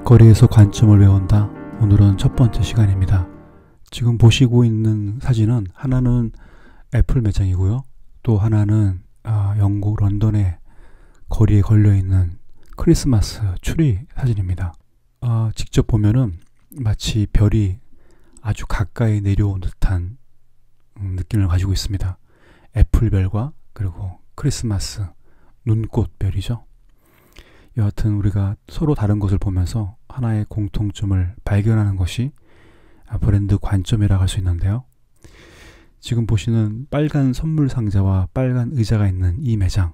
거리에서 관점을 외운다. 오늘은 첫 번째 시간입니다. 지금 보시고 있는 사진은 하나는 애플 매장이고요. 또 하나는 영국 런던의 거리에 걸려있는 크리스마스 추리 사진입니다. 직접 보면은 마치 별이 아주 가까이 내려온 듯한 느낌을 가지고 있습니다. 애플별과 그리고 크리스마스 눈꽃별이죠. 여하튼 우리가 서로 다른 것을 보면서 하나의 공통점을 발견하는 것이 브랜드 관점이라고 할 수 있는데요. 지금 보시는 빨간 선물 상자와 빨간 의자가 있는 이 매장,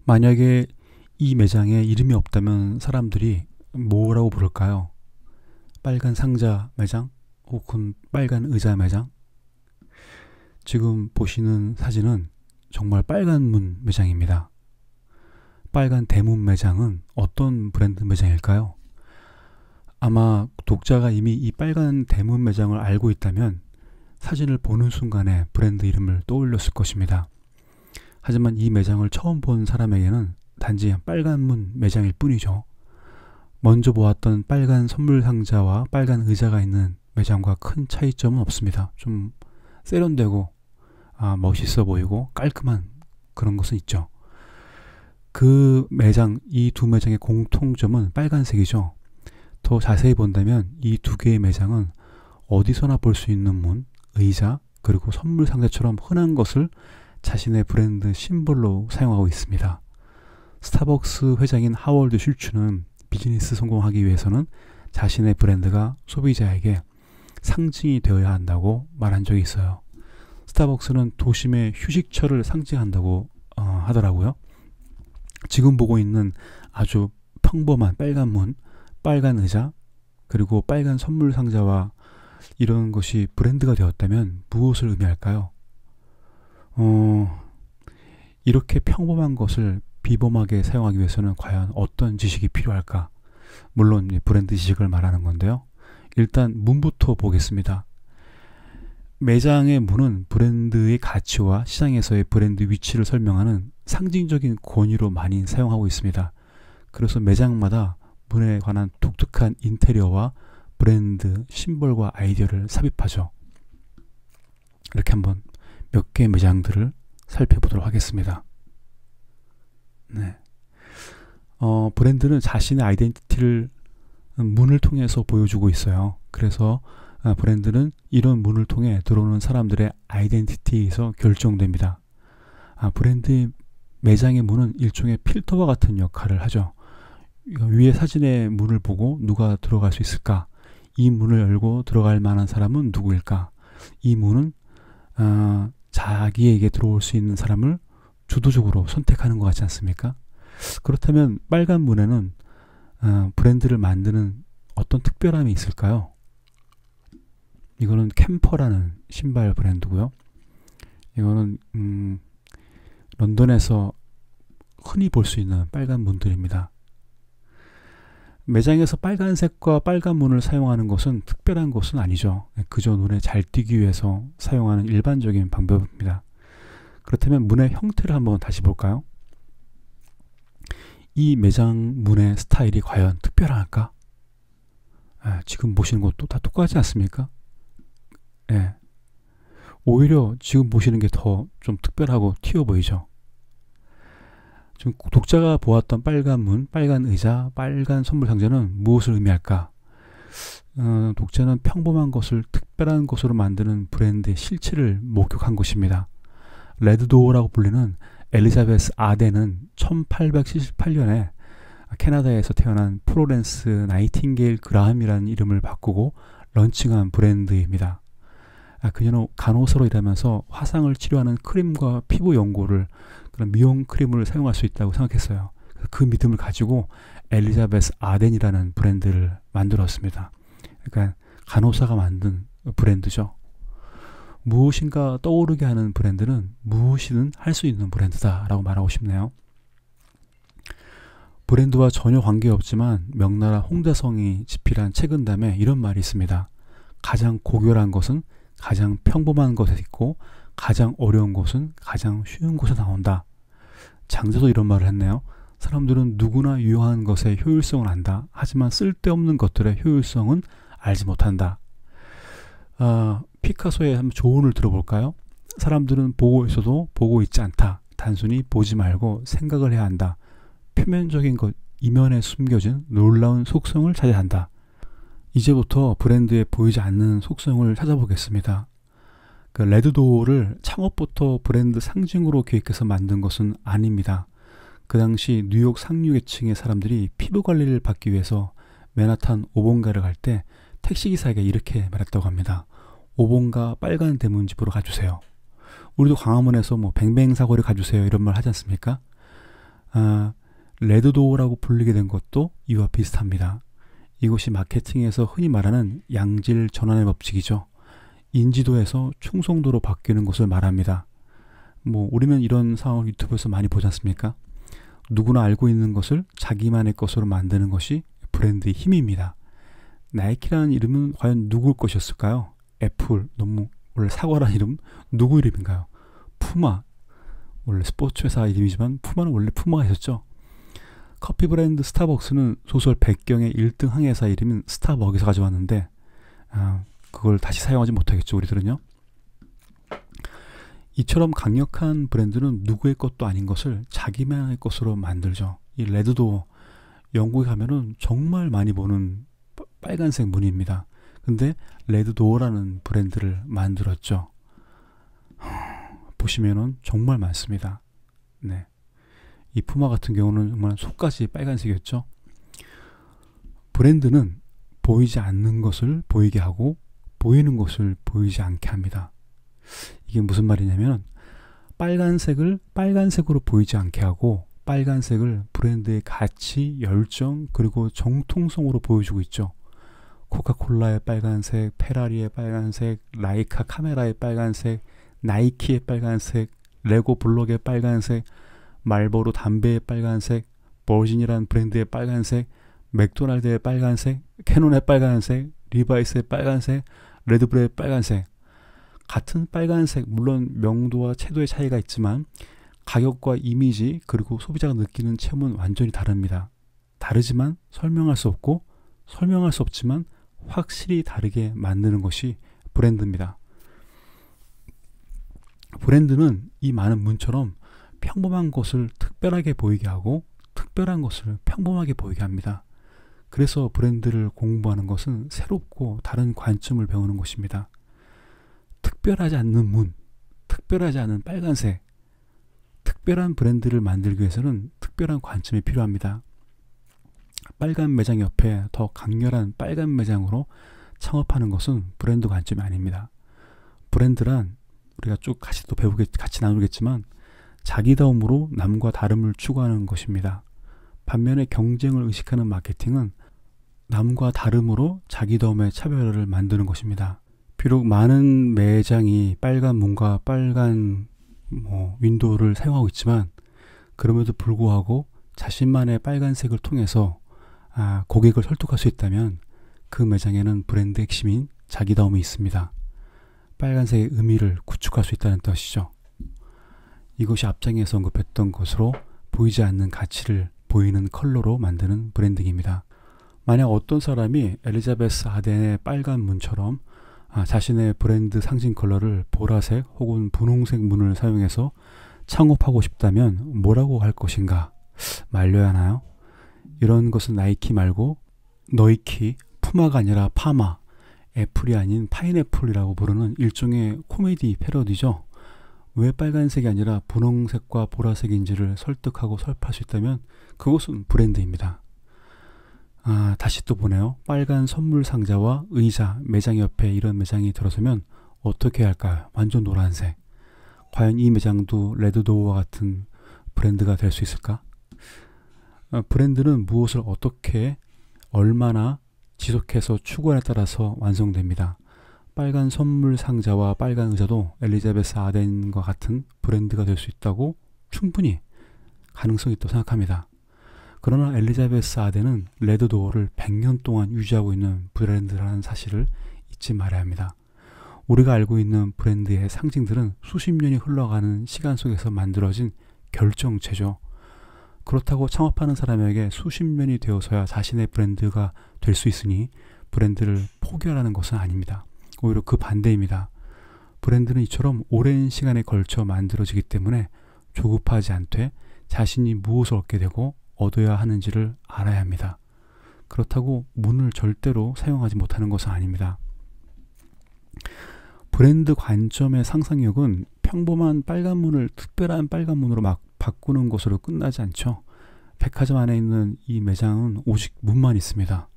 만약에 이 매장에 이름이 없다면 사람들이 뭐라고 부를까요? 빨간 상자 매장 혹은 빨간 의자 매장? 지금 보시는 사진은 정말 빨간 문 매장입니다. 빨간 대문 매장은 어떤 브랜드 매장일까요? 아마 독자가 이미 이 빨간 대문 매장을 알고 있다면 사진을 보는 순간에 브랜드 이름을 떠올렸을 것입니다. 하지만 이 매장을 처음 본 사람에게는 단지 빨간 문 매장일 뿐이죠. 먼저 보았던 빨간 선물 상자와 빨간 의자가 있는 매장과 큰 차이점은 없습니다. 좀 세련되고 멋있어 보이고 깔끔한 그런 것은 있죠. 그 매장, 이 두 매장의 공통점은 빨간색이죠. 더 자세히 본다면 이 두 개의 매장은 어디서나 볼 수 있는 문, 의자, 그리고 선물 상자처럼 흔한 것을 자신의 브랜드 심볼로 사용하고 있습니다. 스타벅스 회장인 하워드 슐츠는 비즈니스 성공하기 위해서는 자신의 브랜드가 소비자에게 상징이 되어야 한다고 말한 적이 있어요. 스타벅스는 도심의 휴식처를 상징한다고 하더라고요. 지금 보고 있는 아주 평범한 빨간 문, 빨간 의자, 그리고 빨간 선물 상자와 이런 것이 브랜드가 되었다면 무엇을 의미할까요? 이렇게 평범한 것을 비범하게 사용하기 위해서는 과연 어떤 지식이 필요할까? 물론 브랜드 지식을 말하는 건데요. 일단 문부터 보겠습니다. 매장의 문은 브랜드의 가치와 시장에서의 브랜드 위치를 설명하는 상징적인 권위로 많이 사용하고 있습니다. 그래서 매장마다 문에 관한 독특한 인테리어와 브랜드 심볼과 아이디어를 삽입하죠. 이렇게 한번 몇 개의 매장들을 살펴보도록 하겠습니다. 네. 브랜드는 자신의 아이덴티티를 문을 통해서 보여주고 있어요. 그래서 브랜드는 이런 문을 통해 들어오는 사람들의 아이덴티티에서 결정됩니다. 브랜드의 매장의 문은 일종의 필터와 같은 역할을 하죠. 위에 사진의 문을 보고 누가 들어갈 수 있을까? 이 문을 열고 들어갈 만한 사람은 누구일까? 이 문은 자기에게 들어올 수 있는 사람을 주도적으로 선택하는 것 같지 않습니까? 그렇다면 빨간 문에는 브랜드를 만드는 어떤 특별함이 있을까요? 이거는 캠퍼라는 신발 브랜드고요. 이거는 런던에서 흔히 볼 수 있는 빨간 문들입니다. 매장에서 빨간색과 빨간 문을 사용하는 것은 특별한 것은 아니죠. 그저 눈에 잘 띄기 위해서 사용하는 일반적인 방법입니다. 그렇다면 문의 형태를 한번 다시 볼까요? 이 매장 문의 스타일이 과연 특별할까? 지금 보시는 것도 다 똑같지 않습니까? 오히려 지금 보시는 게 더 좀 특별하고 튀어 보이죠. 지금 독자가 보았던 빨간 문, 빨간 의자, 빨간 선물 상자는 무엇을 의미할까? 독자는 평범한 것을 특별한 것으로 만드는 브랜드의 실체를 목격한 것입니다. 레드도어라고 불리는 엘리자베스 아덴은 1878년에 캐나다에서 태어난 플로렌스 나이팅게일 그라함이라는 이름을 바꾸고 런칭한 브랜드입니다. 그녀는 간호사로 일하면서 화상을 치료하는 크림과 피부 연고를, 그런 미용 크림을 사용할 수 있다고 생각했어요. 그 믿음을 가지고 엘리자베스 아덴이라는 브랜드를 만들었습니다. 그러니까 간호사가 만든 브랜드죠. 무엇인가 떠오르게 하는 브랜드는 무엇이든 할 수 있는 브랜드다 라고 말하고 싶네요. 브랜드와 전혀 관계없지만 명나라 홍대성이 집필한 책은담에 이런 말이 있습니다. 가장 고결한 것은 가장 평범한 것에 있고 가장 어려운 것은 가장 쉬운 곳에 나온다. 장자도 이런 말을 했네요. 사람들은 누구나 유용한 것의 효율성을 안다. 하지만 쓸데없는 것들의 효율성은 알지 못한다. 피카소의 한번 조언을 들어볼까요? 사람들은 보고 있어도 보고 있지 않다. 단순히 보지 말고 생각을 해야 한다. 표면적인 것 이면에 숨겨진 놀라운 속성을 찾아야 한다. 이제부터 브랜드에 보이지 않는 속성을 찾아보겠습니다. 레드도어를 창업부터 브랜드 상징으로 계획해서 만든 것은 아닙니다. 그 당시 뉴욕 상류계층의 사람들이 피부 관리를 받기 위해서 맨하탄 5번가를 갈 때 택시기사에게 이렇게 말했다고 합니다. 5번가 빨간 대문집으로 가주세요. 우리도 광화문에서 뱅뱅 사거리 가주세요 이런 말 하지 않습니까? 레드도어라고 불리게 된 것도 이와 비슷합니다. 이것이 마케팅에서 흔히 말하는 양질 전환의 법칙이죠. 인지도에서 충성도로 바뀌는 것을 말합니다. 우리는 이런 상황을 유튜브에서 많이 보지 않습니까? 누구나 알고 있는 것을 자기만의 것으로 만드는 것이 브랜드의 힘입니다. 나이키라는 이름은 과연 누굴 것이었을까요? 애플, 원래 사과라는 이름 누구 이름인가요? 푸마, 원래 스포츠 회사 이름이지만 푸마는 원래 푸마가 있었죠. 커피 브랜드 스타벅스는 소설 백경의 1등 항해사 이름인 스타벅에서 가져왔는데 그걸 다시 사용하지 못하겠죠, 우리들은요. 이처럼 강력한 브랜드는 누구의 것도 아닌 것을 자기만의 것으로 만들죠. 이 레드도어, 영국에 가면은 정말 많이 보는 빨간색 무늬입니다. 근데 레드도어라는 브랜드를 만들었죠. 보시면은 정말 많습니다. 네. 이 푸마 같은 경우는 정말 속까지 빨간색이었죠. 브랜드는 보이지 않는 것을 보이게 하고 보이는 것을 보이지 않게 합니다. 이게 무슨 말이냐면 빨간색을 빨간색으로 보이지 않게 하고 빨간색을 브랜드의 가치, 열정 그리고 정통성으로 보여주고 있죠. 코카콜라의 빨간색, 페라리의 빨간색, 라이카 카메라의 빨간색, 나이키의 빨간색, 레고 블록의 빨간색, 말보로 담배의 빨간색, 버진이라는 브랜드의 빨간색, 맥도날드의 빨간색, 캐논의 빨간색, 리바이스의 빨간색, 레드불의 빨간색. 같은 빨간색, 물론 명도와 채도의 차이가 있지만 가격과 이미지 그리고 소비자가 느끼는 체험은 완전히 다릅니다. 다르지만 설명할 수 없고 설명할 수 없지만 확실히 다르게 만드는 것이 브랜드입니다. 브랜드는 이 많은 문처럼 평범한 것을 특별하게 보이게 하고 특별한 것을 평범하게 보이게 합니다. 그래서 브랜드를 공부하는 것은 새롭고 다른 관점을 배우는 것입니다. 특별하지 않는 문, 특별하지 않은 빨간색, 특별한 브랜드를 만들기 위해서는 특별한 관점이 필요합니다. 빨간 매장 옆에 더 강렬한 빨간 매장으로 창업하는 것은 브랜드 관점이 아닙니다. 브랜드란 우리가 쭉 같이 또 같이 나누겠지만 자기다움으로 남과 다름을 추구하는 것입니다. 반면에 경쟁을 의식하는 마케팅은 남과 다름으로 자기다움의 차별화를 만드는 것입니다. 비록 많은 매장이 빨간 문과 빨간 윈도우를 사용하고 있지만 그럼에도 불구하고 자신만의 빨간색을 통해서 고객을 설득할 수 있다면 그 매장에는 브랜드 핵심인 자기다움이 있습니다. 빨간색의 의미를 구축할 수 있다는 뜻이죠. 이것이 앞장에서 언급했던 것으로 보이지 않는 가치를 보이는 컬러로 만드는 브랜딩입니다. 만약 어떤 사람이 엘리자베스 아덴의 빨간 문처럼 자신의 브랜드 상징 컬러를 보라색 혹은 분홍색 문을 사용해서 창업하고 싶다면 뭐라고 할 것인가? 말려야 하나요? 이런 것은 나이키 말고 너이키, 푸마가 아니라 파마, 애플이 아닌 파인애플이라고 부르는 일종의 코미디 패러디죠. 왜 빨간색이 아니라 분홍색과 보라색인지를 설득하고 설파할 수 있다면 그것은 브랜드입니다. 다시 또 보네요. 빨간 선물 상자와 의자, 매장 옆에 이런 매장이 들어서면 어떻게 할까요? 완전 노란색. 과연 이 매장도 레드도어와 같은 브랜드가 될 수 있을까? 브랜드는 무엇을 어떻게 얼마나 지속해서 추구하에 따라서 완성됩니다. 빨간 선물 상자와 빨간 의자도 엘리자베스 아덴과 같은 브랜드가 될 수 있다고 충분히 가능성이 있다고 생각합니다. 그러나 엘리자베스 아덴은 레드도어를 100년 동안 유지하고 있는 브랜드라는 사실을 잊지 말아야 합니다. 우리가 알고 있는 브랜드의 상징들은 수십 년이 흘러가는 시간 속에서 만들어진 결정체죠. 그렇다고 창업하는 사람에게 수십 년이 되어서야 자신의 브랜드가 될 수 있으니 브랜드를 포기하라는 것은 아닙니다. 오히려 그 반대입니다. 브랜드는 이처럼 오랜 시간에 걸쳐 만들어지기 때문에 조급하지 않되 자신이 무엇을 얻게 되고 얻어야 하는지를 알아야 합니다. 그렇다고 문을 절대로 사용하지 못하는 것은 아닙니다. 브랜드 관점의 상상력은 평범한 빨간 문을 특별한 빨간 문으로 막 바꾸는 것으로 끝나지 않죠. 백화점 안에 있는 이 매장은 오직 문만 있습니다.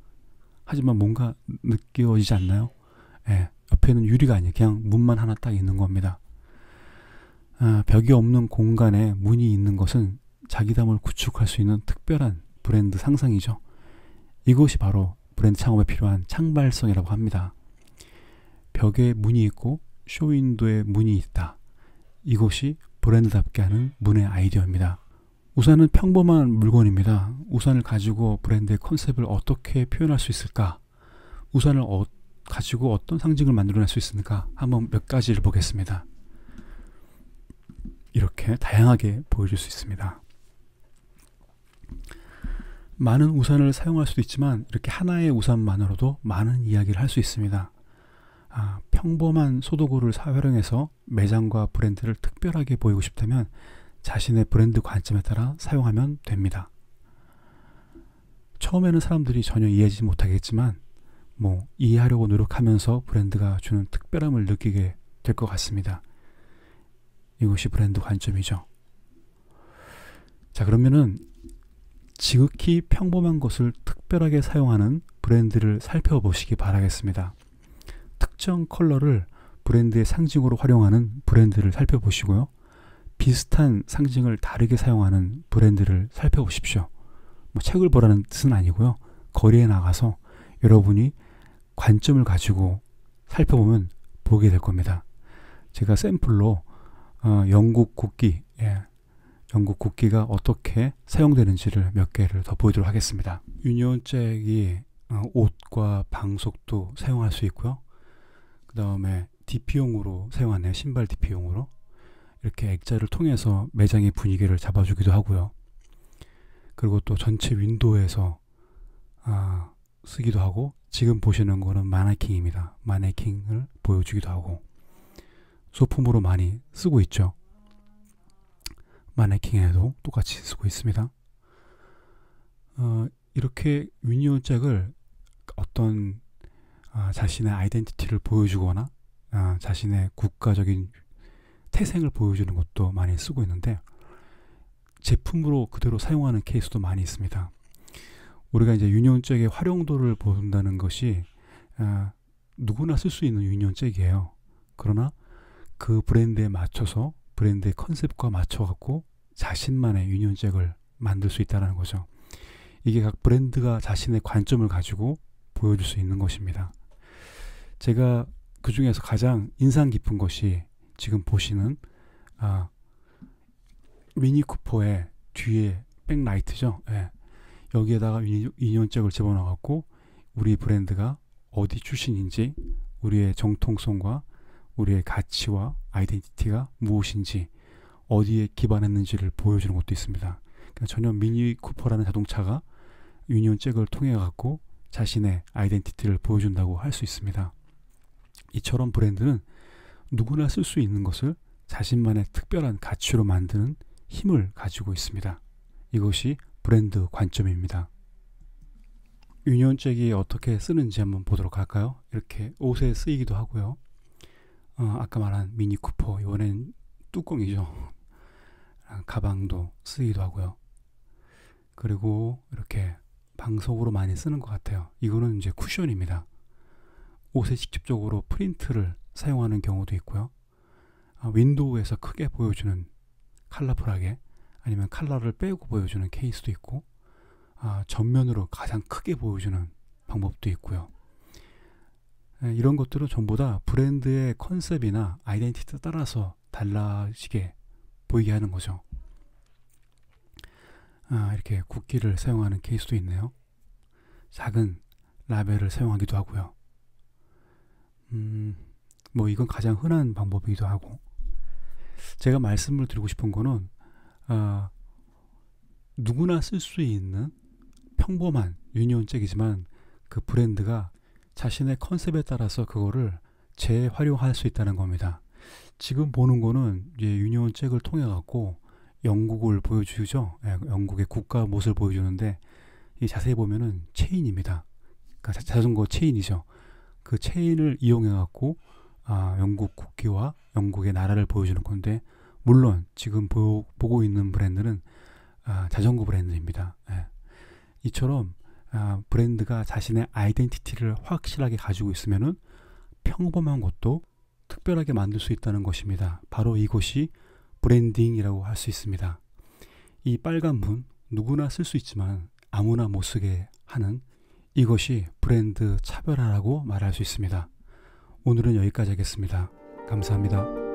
하지만 뭔가 느껴지지 않나요? 예, 옆에는 유리가 아니에요. 그냥 문만 하나 딱 있는 겁니다. 벽이 없는 공간에 문이 있는 것은 자기담을 구축할 수 있는 특별한 브랜드 상상이죠. 이것이 바로 브랜드 창업에 필요한 창발성이라고 합니다. 벽에 문이 있고 쇼윈도에 문이 있다. 이것이 브랜드답게 하는 문의 아이디어입니다. 우산은 평범한 물건입니다. 우산을 가지고 브랜드의 컨셉을 어떻게 표현할 수 있을까? 우산을 가지고 어떤 상징을 만들어낼 수 있을까? 한번 몇 가지를 보겠습니다. 이렇게 다양하게 보여줄 수 있습니다. 많은 우산을 사용할 수도 있지만 이렇게 하나의 우산만으로도 많은 이야기를 할 수 있습니다. 평범한 소도구를 활용해서 매장과 브랜드를 특별하게 보이고 싶다면 자신의 브랜드 관점에 따라 사용하면 됩니다. 처음에는 사람들이 전혀 이해하지 못하겠지만 이해하려고 노력하면서 브랜드가 주는 특별함을 느끼게 될 것 같습니다. 이것이 브랜드 관점이죠. 자, 그러면은 지극히 평범한 것을 특별하게 사용하는 브랜드를 살펴보시기 바라겠습니다. 특정 컬러를 브랜드의 상징으로 활용하는 브랜드를 살펴보시고요. 비슷한 상징을 다르게 사용하는 브랜드를 살펴보십시오. 책을 보라는 뜻은 아니고요. 거리에 나가서 여러분이 관점을 가지고 살펴보면 보게 될 겁니다. 제가 샘플로 영국 국기, 영국 국기가 어떻게 사용되는지를 몇 개를 더 보여드리도록 하겠습니다. 유니온잭이 옷과 방석도 사용할 수 있고요. 그 다음에 DP용으로 사용하네요. 신발 DP용으로. 이렇게 액자를 통해서 매장의 분위기를 잡아주기도 하고요. 그리고 또 전체 윈도우에서 쓰기도 하고, 지금 보시는 거는 마네킹입니다. 마네킹을 보여주기도 하고, 소품으로 많이 쓰고 있죠. 마네킹에도 똑같이 쓰고 있습니다. 이렇게 유니온잭을 어떤 자신의 아이덴티티를 보여주거나 자신의 국가적인 태생을 보여주는 것도 많이 쓰고 있는데, 제품으로 그대로 사용하는 케이스도 많이 있습니다. 우리가 이제 유니온잭의 활용도를 본다는 것이 누구나 쓸 수 있는 유니온잭이에요. 그러나 그 브랜드에 맞춰서 브랜드의 컨셉과 맞춰갖고 자신만의 유니온잭을 만들 수 있다는 거죠. 이게 각 브랜드가 자신의 관점을 가지고 보여줄 수 있는 것입니다. 제가 그 중에서 가장 인상 깊은 것이 지금 보시는 미니 쿠퍼의 뒤에 백라이트죠. 여기에다가 유니온잭을 집어넣어갖고 우리 브랜드가 어디 출신인지, 우리의 정통성과 우리의 가치와 아이덴티티가 무엇인지, 어디에 기반했는지를 보여주는 것도 있습니다. 그러니까 전혀 미니 쿠퍼라는 자동차가 유니온잭을 통해 갖고 자신의 아이덴티티를 보여준다고 할 수 있습니다. 이처럼 브랜드는 누구나 쓸 수 있는 것을 자신만의 특별한 가치로 만드는 힘을 가지고 있습니다. 이것이 브랜드 관점입니다. 유니온잭이 어떻게 쓰는지 한번 보도록 할까요? 이렇게 옷에 쓰이기도 하고요. 아까 말한 미니 쿠퍼, 이번엔 뚜껑이죠. 가방도 쓰기도 하고요. 그리고 이렇게 방석으로 많이 쓰는 것 같아요. 이거는 이제 쿠션입니다. 옷에 직접적으로 프린트를 사용하는 경우도 있고요. 윈도우에서 크게 보여주는, 컬러풀하게, 아니면 컬러를 빼고 보여주는 케이스도 있고, 전면으로 가장 크게 보여주는 방법도 있고요. 이런 것들은 전부 다 브랜드의 컨셉이나 아이덴티티에 따라서 달라지게 보이게 하는 거죠. 이렇게 국기를 사용하는 케이스도 있네요. 작은 라벨을 사용하기도 하고요. 이건 가장 흔한 방법이기도 하고, 제가 말씀을 드리고 싶은 거는 누구나 쓸 수 있는 평범한 유니온 잭이지만 그 브랜드가 자신의 컨셉에 따라서 그거를 재활용할 수 있다는 겁니다. 지금 보는 거는 이제 유니온 잭을 통해 갖고 영국을 보여주죠. 영국의 국가 모습을 보여주는데 이 자세히 보면은 체인입니다. 그러니까 자전거 체인이죠. 그 체인을 이용해 갖고 영국 국기와 영국의 나라를 보여주는 건데, 물론 지금 보고 있는 브랜드는 자전거 브랜드입니다. 이처럼 브랜드가 자신의 아이덴티티를 확실하게 가지고 있으면은 평범한 것도 특별하게 만들 수 있다는 것입니다. 바로 이것이 브랜딩이라고 할 수 있습니다. 이 빨간 문, 누구나 쓸 수 있지만 아무나 못 쓰게 하는 이것이 브랜드 차별화라고 말할 수 있습니다. 오늘은 여기까지 하겠습니다. 감사합니다.